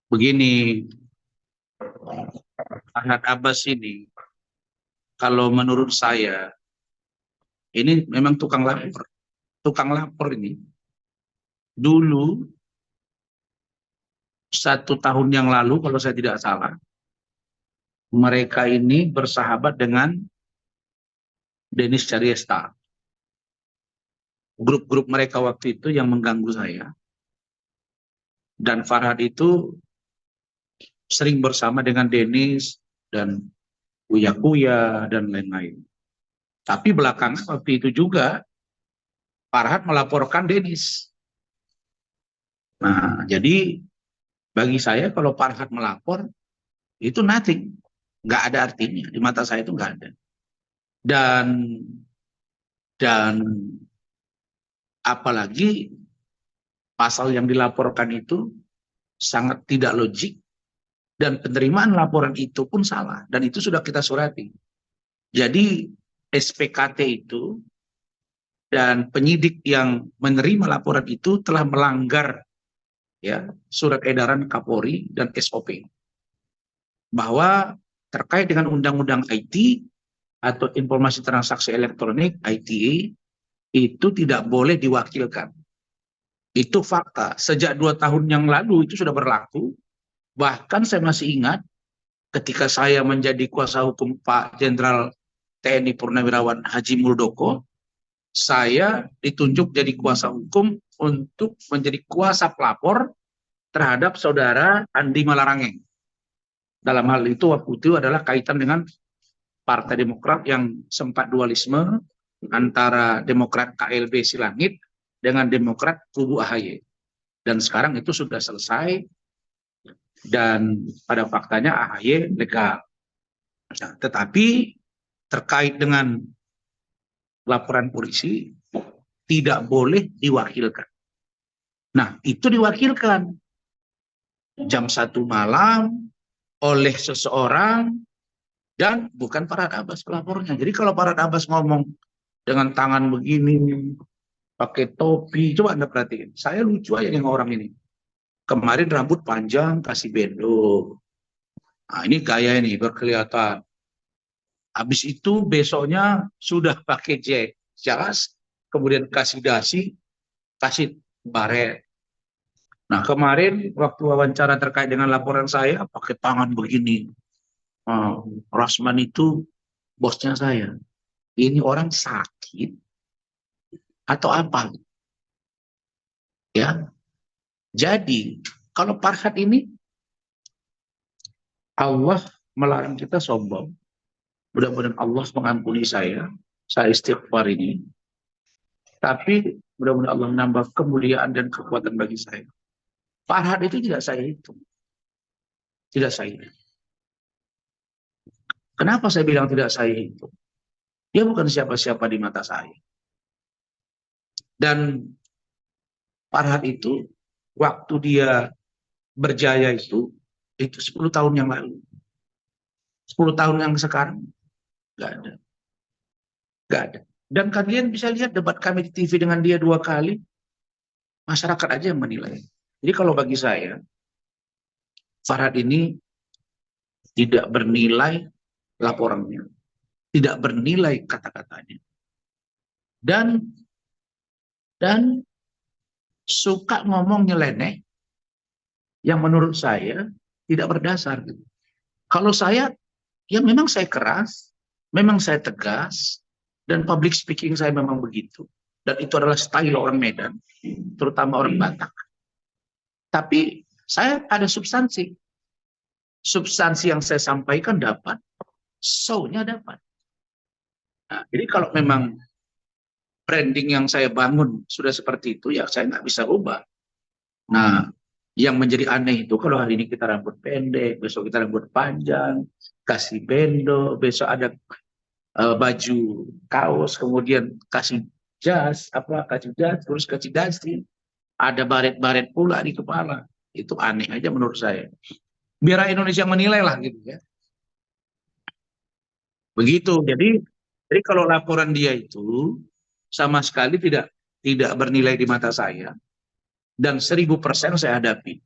Begini, Ahmad Abbas ini, kalau menurut saya, ini memang tukang lapor. Tukang lapor ini. Dulu, 1 tahun yang lalu, kalau saya tidak salah, mereka ini bersahabat dengan Denis Caryesta. Grup-grup mereka waktu itu yang mengganggu saya. Dan Farhad itu sering bersama dengan Denis dan Uya-Kuya dan lain-lain. Tapi belakangan waktu itu juga Farhad melaporkan Denis. Nah, jadi bagi saya kalau Farhad melapor itu nothing, nggak ada artinya di mata saya, itu nggak ada. Dan apalagi pasal yang dilaporkan itu sangat tidak logik dan penerimaan laporan itu pun salah dan itu sudah kita surati. Jadi SPKT itu dan penyidik yang menerima laporan itu telah melanggar ya surat edaran Kapolri dan SOP bahwa terkait dengan undang-undang IT atau informasi transaksi elektronik ITA itu tidak boleh diwakilkan. Itu fakta. Sejak 2 tahun yang lalu itu sudah berlaku. Bahkan saya masih ingat ketika saya menjadi kuasa hukum Pak Jenderal TNI Purnawirawan Haji Muldoko, saya ditunjuk jadi kuasa hukum untuk menjadi kuasa pelapor terhadap saudara Andi Malarangeng. Dalam hal itu waktu itu adalah kaitan dengan Partai Demokrat yang sempat dualisme antara Demokrat KLB Silangit dengan Demokrat kubu AHY. Dan sekarang itu sudah selesai dan pada faktanya AHY legal. Nah, tetapi terkait dengan laporan polisi tidak boleh diwakilkan. Nah, itu diwakilkan jam 1 malam oleh seseorang dan bukan Farhad Abbas pelapornya. Jadi kalau Farhad Abbas ngomong dengan tangan begini, pakai topi, coba Anda perhatiin. Saya lucu aja dengan orang ini. Kemarin rambut panjang, kasih bendo. Nah, ini gaya ini, berkelihatan. Habis itu besoknya sudah pakai jas, kemudian kasih dasi, kasih baret. Nah, kemarin waktu wawancara terkait dengan laporan saya, pakai tangan begini. Rosman itu bosnya saya. Ini orang sakit atau apa? Ya. Jadi, kalau Farhad ini Allah melarang kita sombong. Mudah-mudahan Allah mengampuni saya istighfar ini. Tapi mudah-mudahan Allah menambah kemuliaan dan kekuatan bagi saya. Farhad itu tidak saya hitung. Tidak saya hitung. Kenapa saya bilang tidak saya hitung? Dia bukan siapa-siapa di mata saya. Dan Farhad itu, waktu dia berjaya itu 10 tahun yang lalu. 10 tahun yang sekarang, nggak ada. Nggak ada. Dan kalian bisa lihat debat kami di TV dengan dia 2 kali, masyarakat aja yang menilai. Jadi kalau bagi saya, Farhad ini tidak bernilai laporannya, tidak bernilai kata-katanya, dan suka ngomong nyeleneh yang menurut saya tidak berdasar. Kalau saya, ya memang saya keras, memang saya tegas, dan public speaking saya memang begitu. Dan itu adalah style orang Medan, terutama orang Batak. Tapi saya ada substansi. Substansi yang saya sampaikan dapat, show-nya dapat. Nah, jadi kalau memang branding yang saya bangun sudah seperti itu, ya saya nggak bisa ubah. Nah, yang menjadi aneh itu kalau hari ini kita rambut pendek, besok kita rambut panjang, kasih bendo, besok ada baju kaos, kemudian kasih jas, terus kasih dasi, ada baret-baret pula di kepala. Itu aneh aja menurut saya. Biar Indonesia menilai lah gitu ya. Begitu. Jadi kalau laporan dia itu sama sekali tidak bernilai di mata saya dan 1000% saya hadapi.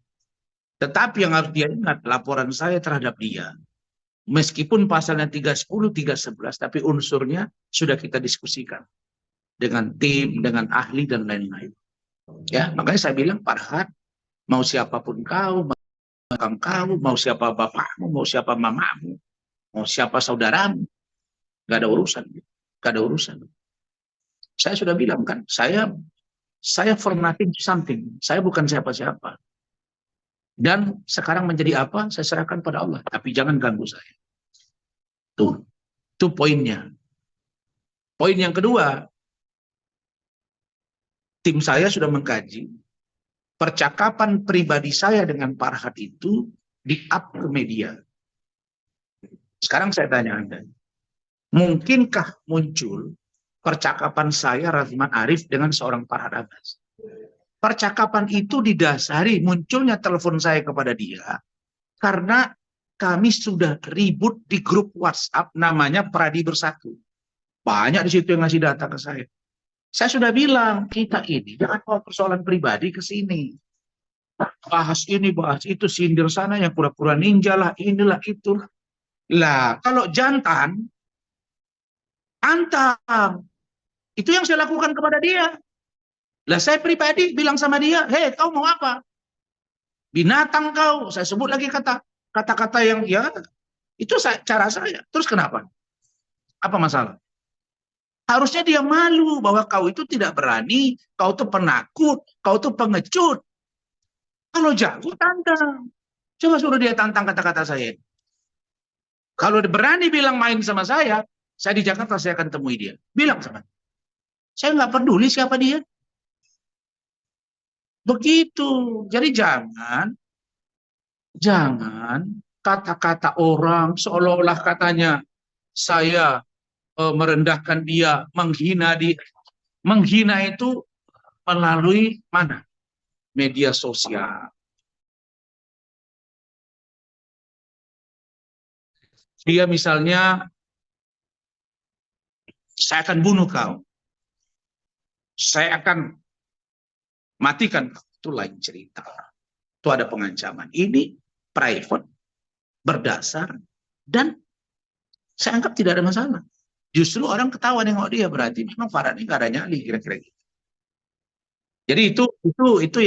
Tetapi yang harus dia ingat, laporan saya terhadap dia, meskipun pasalnya 310, 311, tapi unsurnya sudah kita diskusikan dengan tim, dengan ahli, dan lain-lain. Ya, makanya saya bilang, Farhad, mau siapapun kau, mau siapa bapakmu, mau siapa mamamu, mau siapa saudaramu, gak ada urusan. Gak ada urusan. Saya sudah bilang kan, saya for nothing something. Saya bukan siapa-siapa. Dan sekarang menjadi apa, saya serahkan pada Allah. Tapi jangan ganggu saya. Itu poinnya. Poin yang kedua, tim saya sudah mengkaji percakapan pribadi saya dengan Farhad itu di-up ke media. Sekarang saya tanya Anda, mungkinkah muncul percakapan saya Razman Arif dengan seorang Farhad Abbas? Percakapan itu didasari munculnya telepon saya kepada dia karena kami sudah ribut di grup WhatsApp namanya Pradi Bersatu. Banyak di situ yang ngasih data ke saya. Saya sudah bilang, kita ini jangan bawa persoalan pribadi ke sini. Bahas ini, bahas itu, sindir sana, yang pura-pura ninja lah, inilah, itulah. Lah, kalau jantan, antang. Itu yang saya lakukan kepada dia. Lah, saya pribadi bilang sama dia, hei, kau mau apa? Binatang kau. Saya sebut lagi kata-kata yang, ya, itu cara saya. Terus kenapa? Apa masalah? Harusnya dia malu bahwa kau itu tidak berani, kau itu penakut, kau itu pengecut. Kalau jago, tantang. Coba suruh dia tantang kata-kata saya. Kalau berani bilang main sama saya di Jakarta saya akan temui dia. Bilang sama dia. Saya nggak peduli siapa dia. Begitu. Jadi jangan kata-kata orang seolah-olah katanya saya merendahkan dia, menghina dia. Menghina itu melalui mana? Media sosial. Dia misalnya, saya akan bunuh kau. Saya akan matikan kau. Itu lain cerita. Itu ada pengancaman. Ini private, berdasar, dan saya anggap tidak ada masalah. Justru orang ketawa nengok dia, berarti memang Farhad ini gak ada nyali, kira-kira gitu. Jadi itu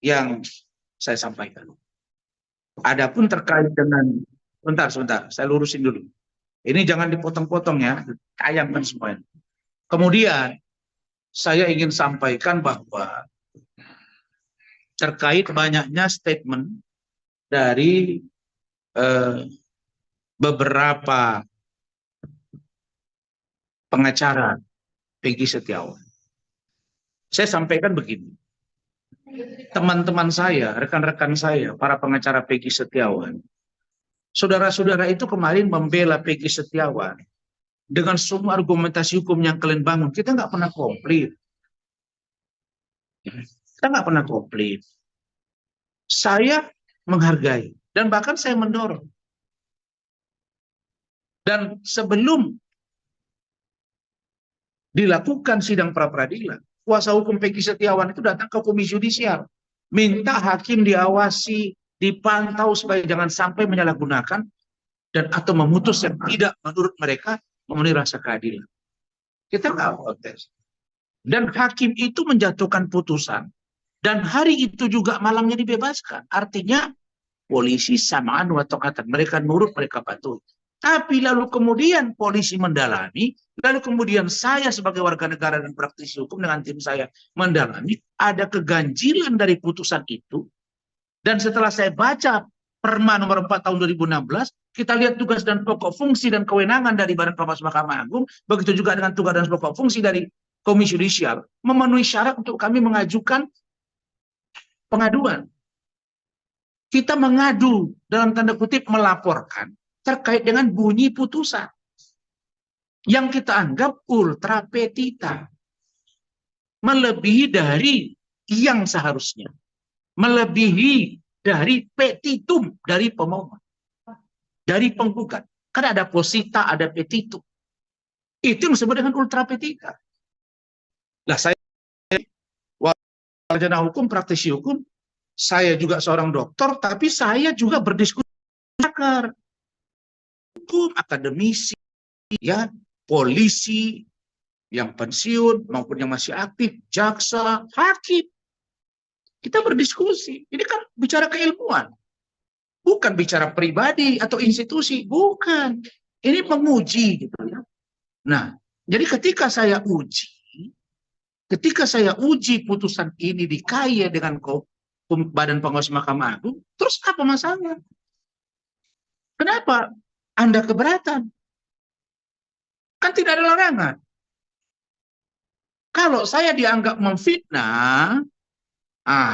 yang saya sampaikan. Adapun terkait dengan, sebentar, saya lurusin dulu. Ini jangan dipotong-potong ya, tayangkan semuanya. Kemudian saya ingin sampaikan bahwa terkait banyaknya statement dari beberapa pengacara Peggy Setiawan. Saya sampaikan begini, teman-teman saya, rekan-rekan saya, para pengacara Peggy Setiawan, saudara-saudara itu kemarin membela Peggy Setiawan dengan semua argumentasi hukum yang kalian bangun. Kita nggak pernah komplit. Kita nggak pernah komplit. Saya menghargai dan bahkan saya mendorong. Dan sebelum dilakukan sidang pra-peradilan, kuasa hukum Peggy Setiawan itu datang ke Komisi Yudisial, minta hakim diawasi, dipantau supaya jangan sampai menyalahgunakan dan atau memutus yang tidak menurut mereka memenuhi rasa keadilan. Kita nggak protes. Dan hakim itu menjatuhkan putusan dan hari itu juga malamnya dibebaskan. Artinya polisi samaan wa taqatan, mereka nurut, mereka patuh. Tapi lalu kemudian polisi mendalami, lalu kemudian saya sebagai warga negara dan praktisi hukum dengan tim saya mendalami, ada keganjilan dari putusan itu. Dan setelah saya baca Perma nomor 4 tahun 2016, kita lihat tugas dan pokok fungsi dan kewenangan dari Badan Pengawas Mahkamah Agung, begitu juga dengan tugas dan pokok fungsi dari Komisi Yudisial, memenuhi syarat untuk kami mengajukan pengaduan. Kita mengadu, dalam tanda kutip melaporkan, terkait dengan bunyi putusan yang kita anggap ultra petita, melebihi dari yang seharusnya, melebihi dari petitum dari pemohon, dari penggugat. Kan ada posita, ada petitum. Itu yang disebut dengan ultra petita. Lah saya sarjana hukum, praktisi hukum, saya juga seorang dokter, tapi saya juga berdiskusi pakar, hukum, akademisi, ya, polisi yang pensiun maupun yang masih aktif, jaksa, hakim. Kita berdiskusi. Ini kan bicara keilmuan, bukan bicara pribadi atau institusi, bukan. Ini menguji gitu ya. Nah, jadi ketika saya uji putusan ini di KY dengan Badan Pengawas Mahkamah Agung, terus apa masalah? Kenapa Anda keberatan? Kan tidak ada larangan. Kalau saya dianggap memfitnah,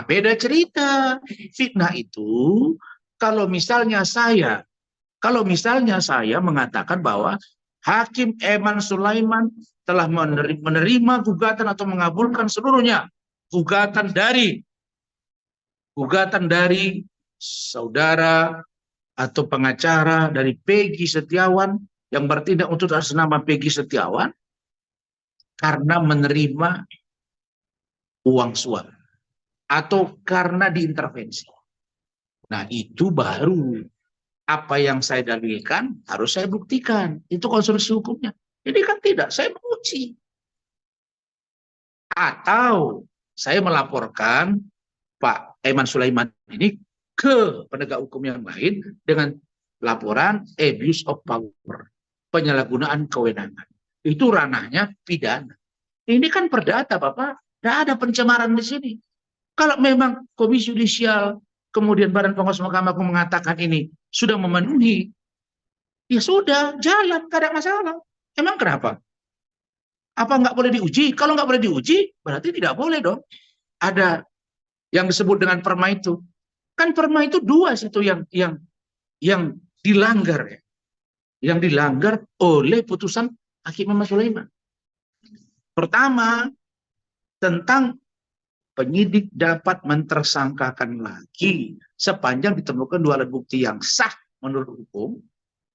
beda cerita. Fitnah itu kalau misalnya saya mengatakan bahwa Hakim Eman Sulaiman telah menerima gugatan atau mengabulkan seluruhnya gugatan dari saudara atau pengacara dari Peggy Setiawan yang bertindak untuk atas nama Peggy Setiawan karena menerima uang suap atau karena diintervensi. Nah, itu baru apa yang saya dalilkan harus saya buktikan. Itu konstruksi hukumnya. Ini kan tidak, saya menguji. Atau saya melaporkan Pak Eman Sulaiman ini ke penegak hukum yang lain dengan laporan abuse of power, penyalahgunaan kewenangan. Itu ranahnya pidana. Ini kan perdata, Bapak. Tidak ada pencemaran di sini. Kalau memang Komisi Yudisial, kemudian Badan Pengawas Mahkamah Agung mengatakan ini sudah memenuhi, ya sudah, jalan, tidak ada masalah. Emang kenapa? Apa nggak boleh diuji? Kalau nggak boleh diuji, berarti tidak boleh dong. Ada yang disebut dengan perma itu. Kan perma itu dua situ yang dilanggar ya. Yang dilanggar oleh putusan Hakim Eman Sulaiman. Pertama, tentang penyidik dapat mentersangkakan lagi sepanjang ditemukan dua alat bukti yang sah menurut hukum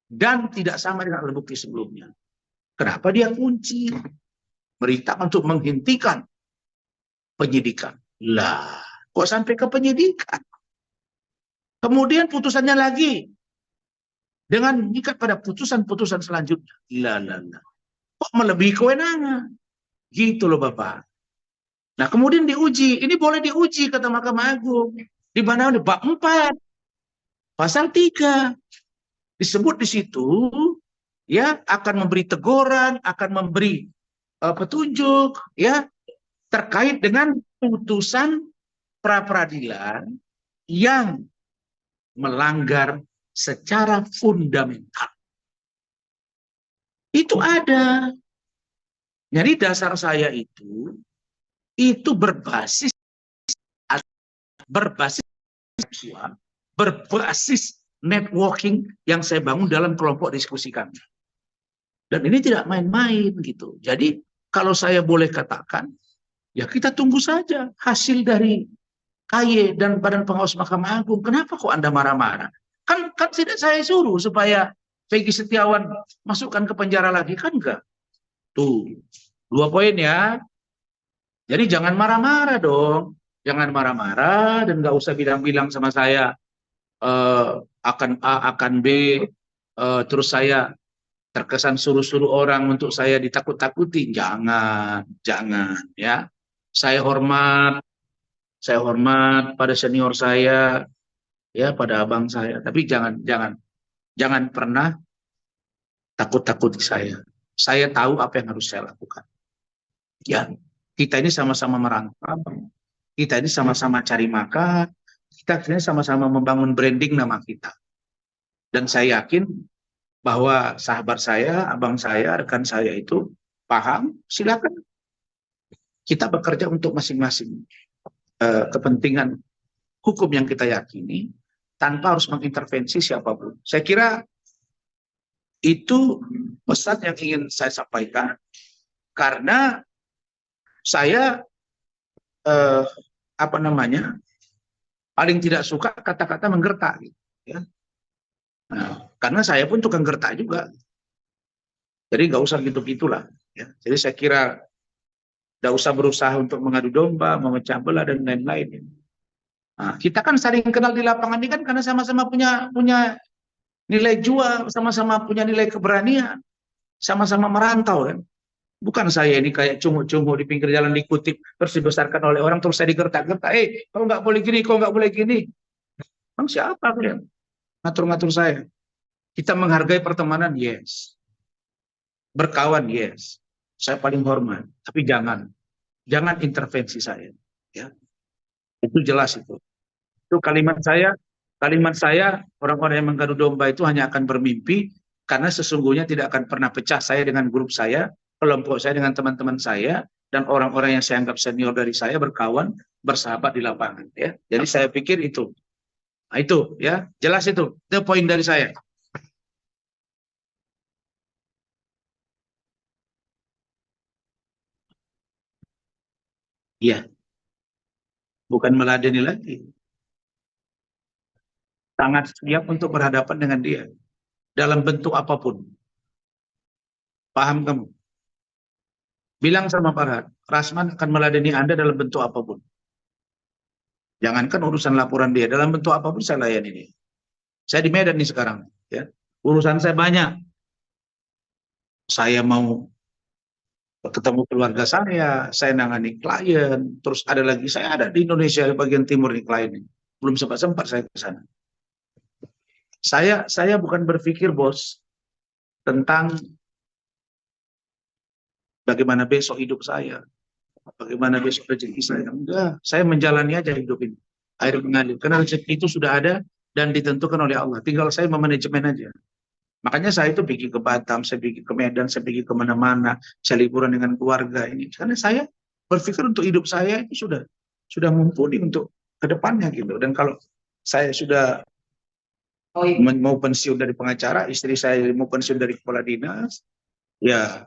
dan tidak sama dengan alat bukti sebelumnya. Kenapa dia kunci? Merintah untuk menghentikan penyidikan. Lah, kok sampai ke penyidikan? Kemudian putusannya lagi dengan mengikat pada putusan-putusan selanjutnya. Lah. Kok melebihi kewenangan? Gitu loh Bapak. Nah kemudian diuji, ini boleh diuji kata Mahkamah Agung. Di mana? Di bab 4, pasal 3. Disebut di situ, ya akan memberi teguran, akan memberi petunjuk, ya terkait dengan putusan pra-peradilan yang melanggar secara fundamental. Itu ada. Jadi dasar saya itu berbasis seksual, berbasis networking yang saya bangun dalam kelompok diskusi kami. Dan ini tidak main-main gitu. Jadi kalau saya boleh katakan, ya kita tunggu saja hasil dari KY dan Badan Pengawas Mahkamah Agung. Kenapa kok Anda marah-marah? Kan tidak saya suruh supaya Peggy Setiawan masukkan ke penjara lagi, kan enggak? Tuh, 2 poin ya. Jadi jangan marah-marah dong. Jangan marah-marah dan nggak usah bilang-bilang sama saya akan A, akan B, terus saya terkesan suruh-suruh orang untuk saya ditakut-takuti. Jangan ya. Saya hormat pada senior saya, ya pada abang saya. Tapi jangan pernah takut-takuti saya. Saya tahu apa yang harus saya lakukan. Ya, kita ini sama-sama merangkap, kita ini sama-sama cari makan, kita ini sama-sama membangun branding nama kita. Dan saya yakin bahwa sahabat saya, abang saya, rekan saya itu paham, silakan kita bekerja untuk masing-masing kepentingan hukum yang kita yakini tanpa harus mengintervensi siapapun. Saya kira itu pesan yang ingin saya sampaikan karena saya paling tidak suka kata-kata menggertak gitu, ya. Nah, karena saya pun tukang gertak juga. Jadi nggak usah gitu-gitulah ya. Jadi saya kira nggak usah berusaha untuk mengadu domba, memecah belah dan lain-lain. Nah, kita kan saling kenal di lapangan ini kan karena sama-sama punya nilai jual, sama-sama punya nilai keberanian, sama-sama merantau kan. Bukan saya ini kayak cungu-cungu di pinggir jalan dikutip terus dibesarkan oleh orang terus saya digertak-gertak, kau nggak boleh gini, kau nggak boleh gini. Bang siapa kalian? Ngatur-ngatur saya. Kita menghargai pertemanan, yes. Berkawan, yes. Saya paling hormat, tapi jangan intervensi saya. Ya, itu jelas itu. Itu kalimat saya orang-orang yang mengadu domba itu hanya akan bermimpi karena sesungguhnya tidak akan pernah pecah saya dengan grup saya, kelompok saya dengan teman-teman saya dan orang-orang yang saya anggap senior dari saya berkawan, bersahabat di lapangan ya. Jadi saya pikir itu. Nah, itu ya, jelas itu. Itu poin dari saya. Iya, bukan meladeni lagi. Sangat siap untuk berhadapan dengan dia dalam bentuk apapun. Paham kamu? Bilang sama Farhad, Rasman akan meladeni Anda dalam bentuk apapun. Jangankan urusan laporan dia, dalam bentuk apapun saya layani dia. Saya di Medan nih sekarang, ya. Urusan saya banyak. Saya mau ketemu keluarga saya nangani klien, terus ada lagi, saya ada di Indonesia di bagian timur nih klien. Belum sempat-sempat saya ke sana. Saya bukan berpikir, bos, tentang bagaimana besok hidup saya, bagaimana besok rezeki saya. Enggak, saya menjalani aja hidup ini. Air mengalir. Karena rezeki itu sudah ada dan ditentukan oleh Allah. Tinggal saya memanajemen aja. Makanya saya itu pergi ke Batam, saya pergi ke Medan, saya pergi kemana-mana, saya liburan dengan keluarga ini. Karena saya berpikir untuk hidup saya itu sudah mumpuni untuk kedepannya gitu. Dan kalau saya sudah mau pensiun dari pengacara, istri saya mau pensiun dari kepala dinas, ya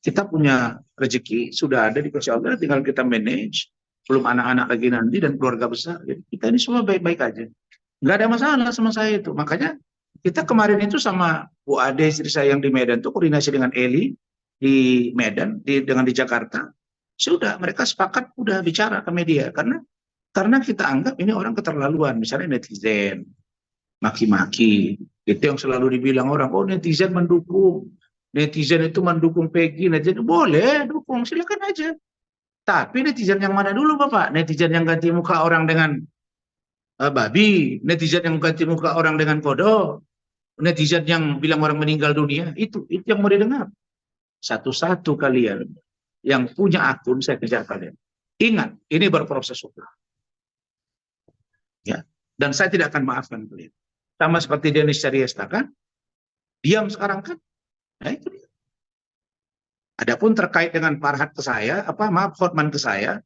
kita punya rezeki, sudah ada di Gusti Allah, tinggal kita manage, belum anak-anak lagi nanti dan keluarga besar. Jadi kita ini semua baik-baik aja. Nggak ada masalah sama saya itu. Makanya kita kemarin itu sama Bu Ade, istri saya yang di Medan itu koordinasi dengan Eli di Medan, dengan di Jakarta. Sudah, mereka sepakat udah bicara ke media. Karena kita anggap ini orang keterlaluan. Misalnya netizen, maki-maki. Itu yang selalu dibilang orang, oh netizen mendukung. Netizen itu mendukung Peggy, netizen boleh dukung, silakan aja. Tapi netizen yang mana dulu Bapak? Netizen yang ganti muka orang dengan babi, netizen yang ganti muka orang dengan kodok, netizen yang bilang orang meninggal dunia, itu yang mau didengar. Satu-satu kalian yang punya akun saya kejar kalian. Ingat, ini berproses hukum. Ya, dan saya tidak akan maafkan kalian. Sama seperti Denis Syariesta kan, diam sekarang kan. Nah itu dia. Adapun terkait dengan Farhad ke saya, Hotman ke saya,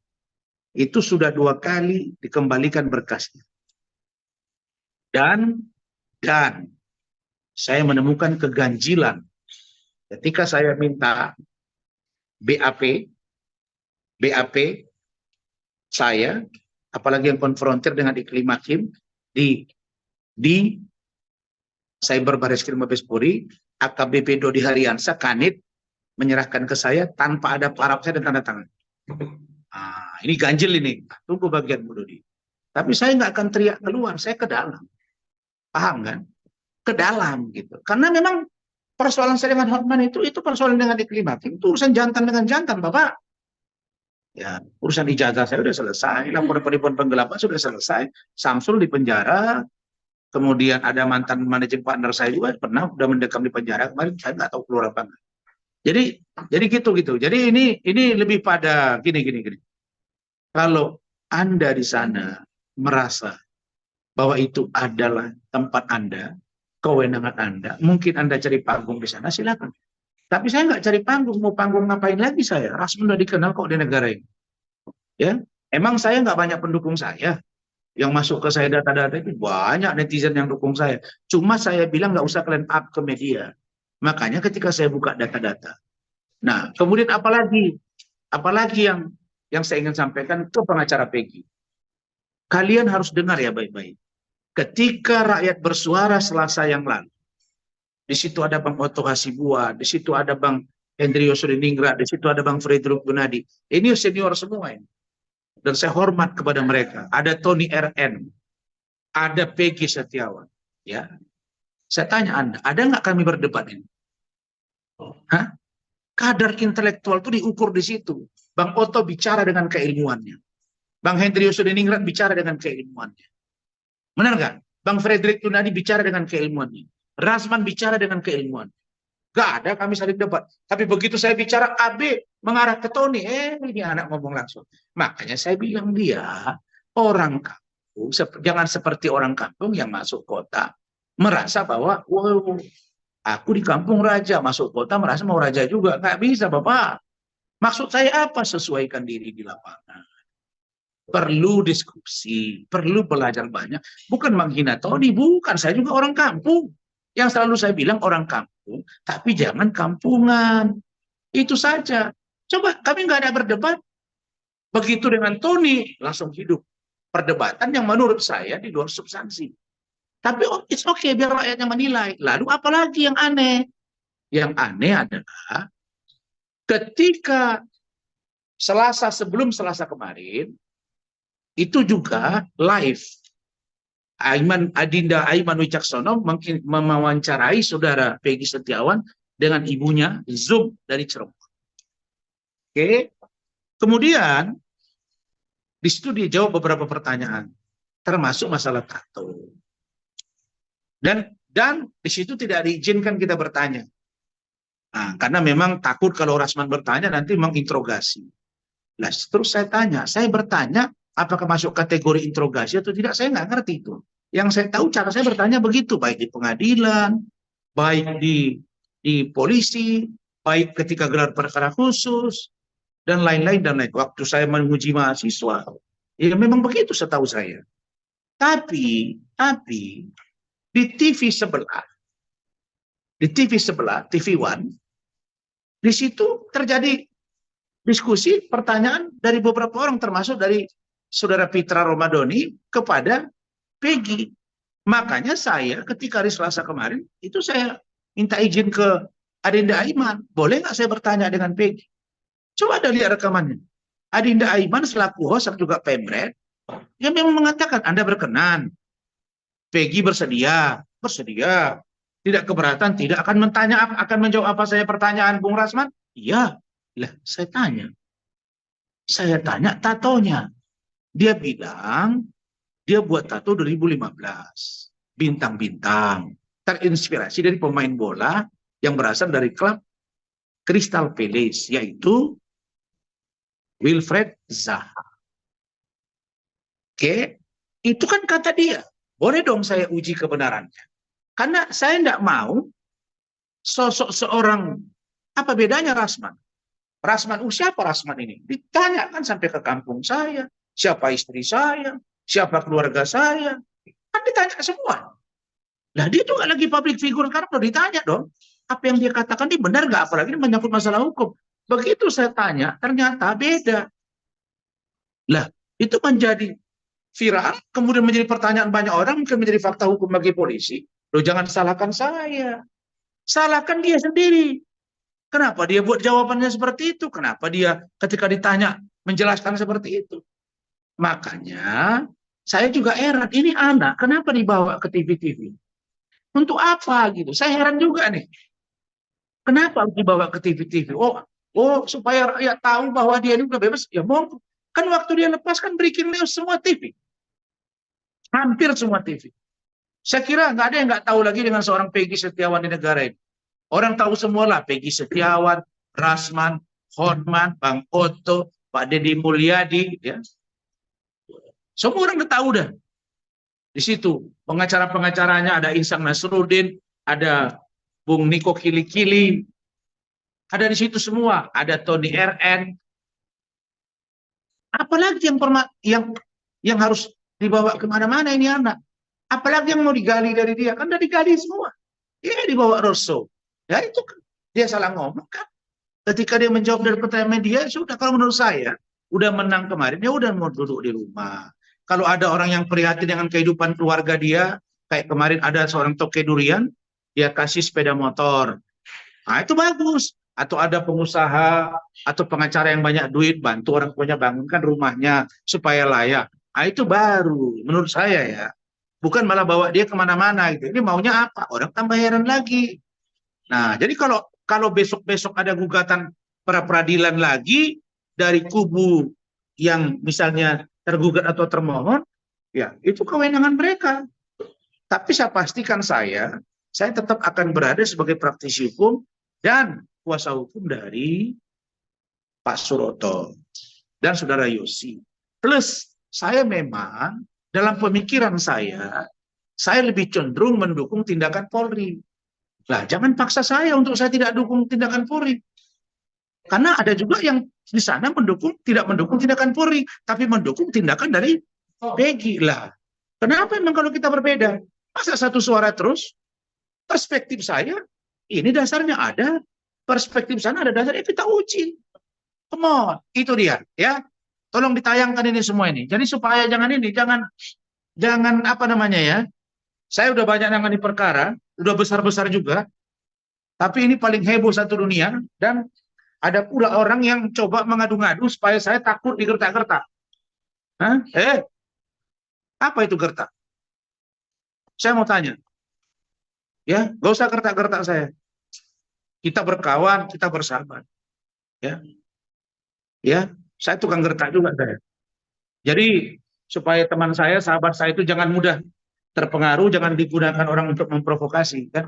itu sudah 2 kali dikembalikan berkasnya. Dan saya menemukan keganjilan ketika saya minta BAP saya, apalagi yang konfrontir dengan iklim hakim di Cyber Barreskrim Mabes Polri, AKBP Dodi Hariansa Kanit menyerahkan ke saya tanpa ada paraf saya dan tanda tangan. Ini ganjil ini. Tunggu bagian Bu Dodi. Tapi saya nggak akan teriak keluar, saya ke dalam. Paham kan? Ke dalam gitu. Karena memang persoalan saya dengan Hotman itu persoalan dengan iklim hakim. Itu urusan jantan dengan jantan, Bapak. Ya, urusan ijazah saya sudah selesai, laporan penipuan penggelapan sudah selesai, Samsul di penjara, kemudian ada mantan managing partner saya juga pernah udah mendekam di penjara kemarin, saya nggak tahu keluar apa enggak. Jadi gitu. Jadi ini lebih pada gini. Kalau Anda di sana merasa bahwa itu adalah tempat Anda, kewenangan Anda, mungkin Anda cari panggung di sana, silakan. Tapi saya nggak cari panggung, mau panggung ngapain lagi saya? Rasman udah dikenal kok di negara ini. Ya, emang saya nggak banyak pendukung saya. Yang masuk ke saya data-data itu banyak netizen yang dukung saya. Cuma saya bilang nggak usah kalian up ke media. Makanya ketika saya buka data-data. Nah, kemudian apalagi yang saya ingin sampaikan ke pengacara Peggy. Kalian harus dengar ya baik-baik. Ketika rakyat bersuara Selasa yang lalu, di situ ada Bang Otto Hasibuan, di situ ada Bang Hendrio Suriningrat, di situ ada Bang Fredrik Gunadi. Ini senior semua ini. dan saya hormat kepada mereka. Ada Tony RN, ada Peggy Setiawan. Ya, saya tanya Anda, ada nggak kami berdebat ini? Hah? Kadar intelektual itu diukur di situ. Bang Otto bicara dengan keilmuannya. Bang Hendrio Sudiningrat bicara dengan keilmuannya. Benar nggak? Bang Frederick Tunadi bicara dengan keilmuannya. Rasman bicara dengan keilmuan. Gak ada kami saling debat. Tapi begitu saya bicara AB mengarah ke Tony, ini anak ngomong langsung. Makanya saya bilang dia orang kampung, jangan seperti orang kampung yang masuk kota merasa bahwa wow, aku di kampung raja, masuk kota merasa mau raja juga. Nggak bisa Bapak. Maksud saya apa? Sesuaikan diri di lapangan. Perlu diskusi, perlu belajar banyak. Bukan menghina Tony, bukan. Saya juga orang kampung. Yang selalu saya bilang orang kampung, tapi jangan kampungan. Itu saja. Coba kami nggak ada berdebat. Begitu dengan Tony, langsung hidup. Perdebatan yang menurut saya di luar substansi. Tapi it's okay, biar rakyatnya menilai. Lalu apalagi yang aneh? Yang aneh adalah ketika sebelum Selasa kemarin, itu juga live. Adinda Aiman Wicaksono mewawancarai saudara Peggy Setiawan dengan ibunya Zoom dari Cirebon. Oke. Kemudian di situ dia jawab beberapa pertanyaan, termasuk masalah tato. Dan di situ tidak diizinkan kita bertanya. Nah, karena memang takut kalau Rasman bertanya nanti menginterogasi. Nah, terus saya tanya, saya bertanya apakah masuk kategori interogasi atau tidak, saya nggak ngerti itu. Yang saya tahu cara saya bertanya begitu, baik di pengadilan, baik di polisi, baik ketika gelar perkara khusus, dan lain-lain dan lain. Waktu saya menguji mahasiswa, ya memang begitu setahu saya. Tapi di TV sebelah, TV One, di situ terjadi diskusi, pertanyaan dari beberapa orang, termasuk dari saudara Pitra Romadoni kepada Peggy. Makanya saya ketika hari Selasa kemarin, itu saya minta izin ke Adinda Aiman, boleh nggak saya bertanya dengan Peggy? Coba ada lihat rekamannya. Adinda Aiman selaku host juga Pemret, dia memang mengatakan, Anda berkenan, Peggy bersedia, tidak keberatan, tidak akan menjawab apa saya pertanyaan Bung Rasman? Iya, lah saya tanya tatonya. Dia bilang dia buat tato 2015, bintang-bintang, terinspirasi dari pemain bola yang berasal dari klub Crystal Palace, yaitu Wilfred Zaha. Oke, itu kan kata dia. Boleh dong saya uji kebenarannya. Karena saya tidak mau sosok seorang, apa bedanya Rasman? Siapa Rasman ini? Ditanyakan sampai ke kampung saya, siapa istri saya, siapa keluarga saya, kan ditanya semua. Nah dia juga lagi public figure, karena udah ditanya dong, apa yang dia katakan ini benar nggak, apalagi ini menyangkut masalah hukum. Begitu saya tanya, ternyata beda. Lah itu menjadi viral, kemudian menjadi pertanyaan banyak orang, mungkin menjadi fakta hukum bagi polisi. Loh jangan salahkan saya, salahkan dia sendiri. Kenapa dia buat jawabannya seperti itu? Kenapa dia ketika ditanya menjelaskan seperti itu? Makanya saya juga heran, ini anak kenapa dibawa ke TV-TV? Untuk apa gitu? Saya heran juga nih. Kenapa harus dibawa ke TV-TV? Oh supaya rakyat tahu bahwa dia ini udah bebas. Ya mau kan waktu dia lepas kan breaking news semua TV. Hampir semua TV. Saya kira nggak ada yang nggak tahu lagi dengan seorang Peggy Setiawan di negara ini. Orang tahu semua lah, Peggy Setiawan, Rasman, Hotman, Bang Otto, Pak Deddy Mulyadi, ya. Semua orang udah tahu dah. Di situ pengacara-pengacaranya ada Insang Nasruddin, ada Bung Niko Kili-Kili, ada di situ semua, ada Tony RN. Apalagi yang harus dibawa kemana-mana ini anak? Apalagi yang mau digali dari dia? Kan udah digali semua. Dia dibawa Rosso. Ya itu dia salah ngomong kan. Ketika dia menjawab dari pertanyaan media, sudah kalau menurut saya udah menang kemarin, ya udah mau duduk di rumah. Kalau ada orang yang prihatin dengan kehidupan keluarga dia, kayak kemarin ada seorang toke durian, dia kasih sepeda motor. Nah itu bagus. atau ada pengusaha atau pengacara yang banyak duit bantu orang tuanya bangunkan rumahnya supaya layak. Nah, itu baru menurut saya ya. Bukan malah bawa dia kemana-mana gitu. Ini maunya apa? Orang tambah heran lagi. Nah, jadi kalau kalau besok-besok ada gugatan pra peradilan lagi dari kubu yang misalnya tergugat atau termohon, ya itu kewenangan mereka. Tapi saya pastikan saya tetap akan berada sebagai praktisi hukum dan kuasa hukum dari Pak Suroto dan Saudara Yosi. Plus saya memang dalam pemikiran saya lebih cenderung mendukung tindakan Polri. Lah, jangan paksa saya untuk saya tidak dukung tindakan Polri. Karena ada juga yang di sana tidak mendukung tindakan Polri, tapi mendukung tindakan dari Peggy. Lah, kenapa memang kalau kita berbeda? Masa satu suara terus? Perspektif saya, ini dasarnya ada. Perspektif sana ada dasarnya, kita uji. Come on, itu dia. Ya, tolong ditayangkan ini semua ini. Jadi supaya jangan apa namanya ya. Saya udah banyak nangani perkara, udah besar-besar juga. Tapi ini paling heboh satu dunia. Dan ada pula orang yang coba mengadu-ngadu supaya saya takut digertak-gertak. Apa itu gertak? Saya mau tanya. Ya, gak usah gertak-gertak saya. Kita berkawan, kita bersahabat. Ya, saya tukang gertak juga saya. Jadi supaya teman saya, sahabat saya itu jangan mudah terpengaruh, jangan digunakan orang untuk memprovokasi, kan?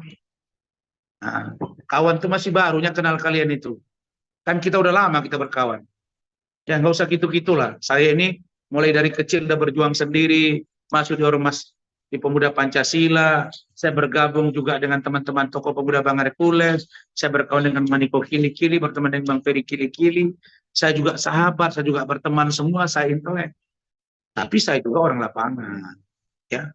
Nah, kawan itu masih barunya kenal kalian itu. Kan kita udah lama kita berkawan. Ya nggak usah gitu-gitulah. Saya ini mulai dari kecil udah berjuang sendiri, masuk di Ormas di Pemuda Pancasila. Saya bergabung juga dengan teman-teman tokoh pemuda Bang Hercules. Saya berkawan dengan Maniko Kili-Kili, berteman dengan Bang Ferry Kili-Kili. Saya juga sahabat, saya juga berteman semua, saya intelek. Tapi saya juga orang lapangan. Ya,